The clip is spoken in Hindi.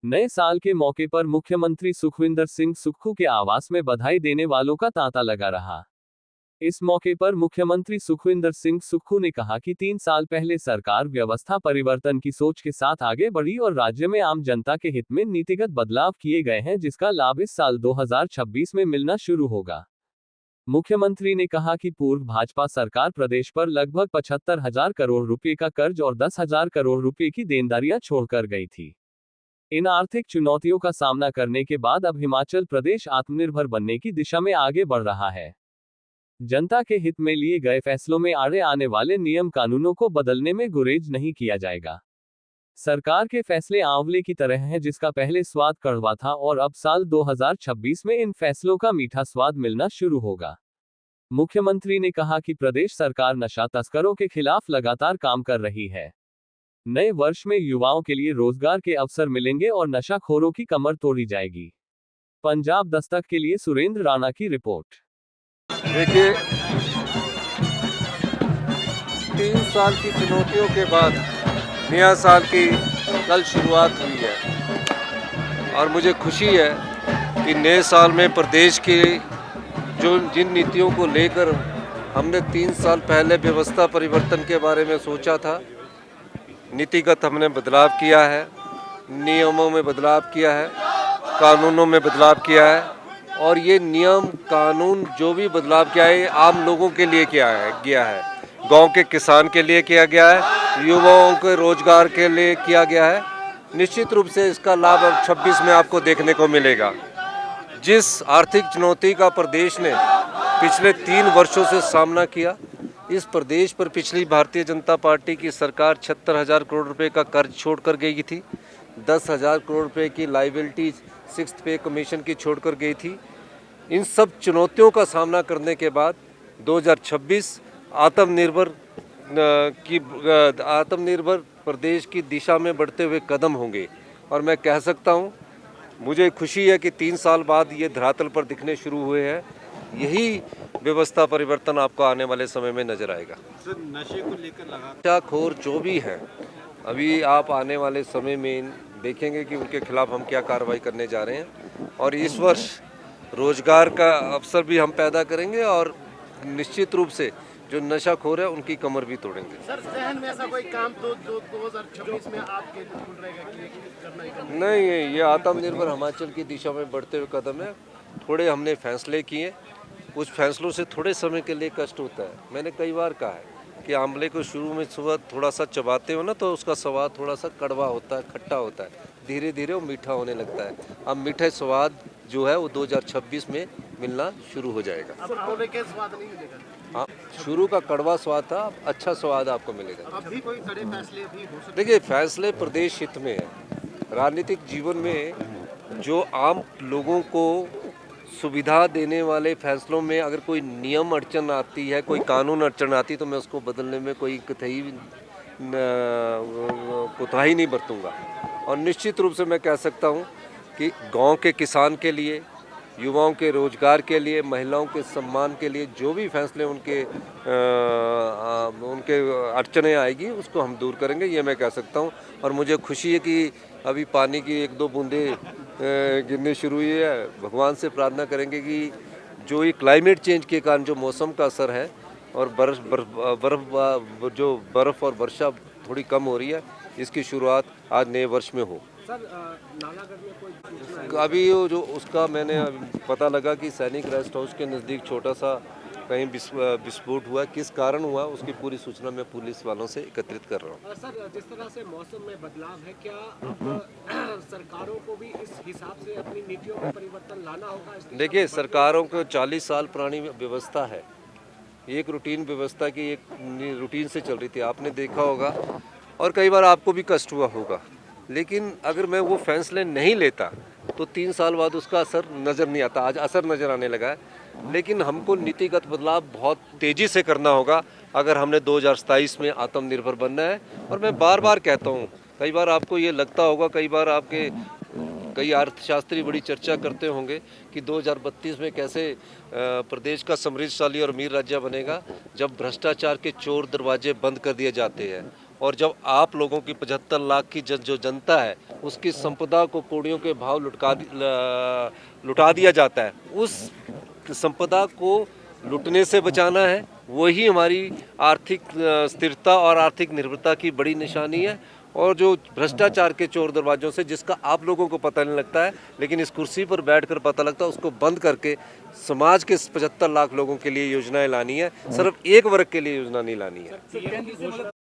नए साल के मौके पर मुख्यमंत्री सुखविंदर सिंह सुक्खू के आवास में बधाई देने वालों का तांता लगा रहा। इस मौके पर मुख्यमंत्री सुखविंदर सिंह सुक्खू ने कहा कि 3 साल पहले सरकार व्यवस्था परिवर्तन की सोच के साथ आगे बढ़ी और राज्य में आम जनता के हित में नीतिगत बदलाव किए गए हैं, जिसका लाभ इस साल 2026 में मिलना शुरू होगा। मुख्यमंत्री ने कहा कि पूर्व भाजपा सरकार प्रदेश पर लगभग 75,000 करोड़ रुपए का कर्ज और 10,000 करोड़ रुपए की देनदारियां छोड़कर गई थी। इन आर्थिक चुनौतियों का सामना करने के बाद अब हिमाचल प्रदेश आत्मनिर्भर बनने की दिशा में आगे बढ़ रहा है। जनता के हित में लिए गए फैसलों में आड़े आने वाले नियम कानूनों को बदलने में गुरेज नहीं किया जाएगा। सरकार के फैसले आंवले की तरह हैं, जिसका पहले स्वाद कड़वा था और अब साल 2026 में इन फैसलों का मीठा स्वाद मिलना शुरू होगा। मुख्यमंत्री ने कहा कि प्रदेश सरकार नशा तस्करों के खिलाफ लगातार काम कर रही है। नए वर्ष में युवाओं के लिए रोजगार के अवसर मिलेंगे और नशाखोरों की कमर तोड़ी जाएगी। पंजाब दस्तक के लिए सुरेंद्र राणा की रिपोर्ट। देखिए, 3 साल की चुनौतियों के बाद नया साल की कल शुरुआत हुई है और मुझे खुशी है कि नए साल में प्रदेश की जिन नीतियों को लेकर हमने 3 साल पहले व्यवस्था परिवर्तन के बारे में सोचा था, नीतिगत हमने बदलाव किया है, नियमों में बदलाव किया है, कानूनों में बदलाव किया है और ये नियम कानून जो भी बदलाव किया है आम लोगों के लिए किया है, गांव के किसान के लिए किया गया है, युवाओं के रोजगार के लिए किया गया है। निश्चित रूप से इसका लाभ अब 26 में आपको देखने को मिलेगा। जिस आर्थिक चुनौती का प्रदेश ने पिछले 3 वर्षों से सामना किया, इस प्रदेश पर पिछली भारतीय जनता पार्टी की सरकार 76,000 करोड़ रुपए का कर्ज छोड़कर गई थी, 10,000 करोड़ रुपए की लाइबिलिटी 6th पे कमीशन की छोड़कर गई थी। इन सब चुनौतियों का सामना करने के बाद 2026 आत्मनिर्भर प्रदेश की दिशा में बढ़ते हुए कदम होंगे और मैं कह सकता हूँ, मुझे खुशी है कि 3 साल बाद ये धरातल पर दिखने शुरू हुए हैं। यही व्यवस्था परिवर्तन आपको आने वाले समय में नजर आएगा। सर, नशे को लेकर नशाखोर जो भी हैं, अभी आप आने वाले समय में देखेंगे कि उनके खिलाफ हम क्या कार्रवाई करने जा रहे हैं और इस वर्ष रोजगार का अवसर भी हम पैदा करेंगे और निश्चित रूप से जो नशाखोर है उनकी कमर भी तोड़ेंगे। सर, जहन में ऐसा कोई काम तो 2026 में आपके रहेगा कि करना ही करना? नहीं, ये आत्मनिर्भर हिमाचल की दिशा में बढ़ते हुए कदम है। थोड़े हमने फैसले किए, उस फैसलों से थोड़े समय के लिए कष्ट होता है। मैंने कई बार कहा है कि आंवले को शुरू में सुबह थोड़ा सा चबाते हो ना तो उसका स्वाद थोड़ा सा कड़वा होता है, खट्टा होता है, धीरे धीरे वो मीठा होने लगता है। अब मीठा स्वाद जो है वो 2026 में मिलना शुरू हो जाएगा। अब आंवले के स्वाद नहीं मिलेगा। हाँ, शुरू का कड़वा स्वाद था, अब अच्छा स्वाद आपको मिलेगा। अब भी कोई बड़े फैसले भी हो सकते? देखिए, फैसले प्रदेश हित में है। राजनीतिक जीवन में जो आम लोगों को सुविधा देने वाले फैसलों में अगर कोई नियम अड़चन आती है, कोई कानून अड़चन आती है तो मैं उसको बदलने में कोई कोताही नहीं बरतूंगा। और निश्चित रूप से मैं कह सकता हूं कि गांव के किसान के लिए, युवाओं के रोजगार के लिए, महिलाओं के सम्मान के लिए जो भी फैसले उनके अड़चनें आएगी उसको हम दूर करेंगे, ये मैं कह सकता हूं। और मुझे खुशी है कि अभी पानी की 1-2 बूंदें गिरने शुरू हुई है। भगवान से प्रार्थना करेंगे कि जो ये क्लाइमेट चेंज के कारण जो मौसम का असर है और बर्फ़ और वर्षा थोड़ी कम हो रही है, इसकी शुरुआत आज नए वर्ष में हो। सर, नालागढ़ में कोई अभी वो जो उसका मैंने पता लगा कि सैनिक रेस्ट हाउस के नज़दीक छोटा सा कहीं विस्फोट हुआ, किस कारण हुआ उसकी पूरी सूचना मैं पुलिस वालों से एकत्रित कर रहा हूँ। सर, जिस तरह से मौसम में बदलाव है, क्या अब सरकारों को भी इस हिसाब से अपनी नीतियों में परिवर्तन लाना होगा? देखिए, सरकारों को 40 साल पुरानी व्यवस्था है, एक रूटीन व्यवस्था की एक रूटीन से चल रही थी, आपने देखा होगा और कई बार आपको भी कष्ट हुआ होगा। लेकिन अगर मैं वो फैसले नहीं लेता तो 3 साल बाद उसका असर नज़र नहीं आता। आज असर नज़र आने लगा है, लेकिन हमको नीतिगत बदलाव बहुत तेज़ी से करना होगा अगर हमने 2027 में आत्मनिर्भर बनना है। और मैं बार बार कहता हूँ, कई बार आपको ये लगता होगा, कई अर्थशास्त्री बड़ी चर्चा करते होंगे कि 2032 में कैसे प्रदेश का समृद्धशाली और अमीर राज्य बनेगा, जब भ्रष्टाचार के चोर दरवाजे बंद कर दिए जाते हैं और जब आप लोगों की 75 लाख की जो जनता है उसकी संपदा को कौड़ियों के भाव लुटा दिया जाता है। उस संपदा को लुटने से बचाना है, वही हमारी आर्थिक स्थिरता और आर्थिक निर्भरता की बड़ी निशानी है। और जो भ्रष्टाचार के चोर दरवाजों से जिसका आप लोगों को पता नहीं लगता है, लेकिन इस कुर्सी पर बैठकर पता लगता है, उसको बंद करके समाज के 75 लाख लोगों के लिए योजनाएं लानी है, सिर्फ एक वर्ग के लिए योजना नहीं लानी है।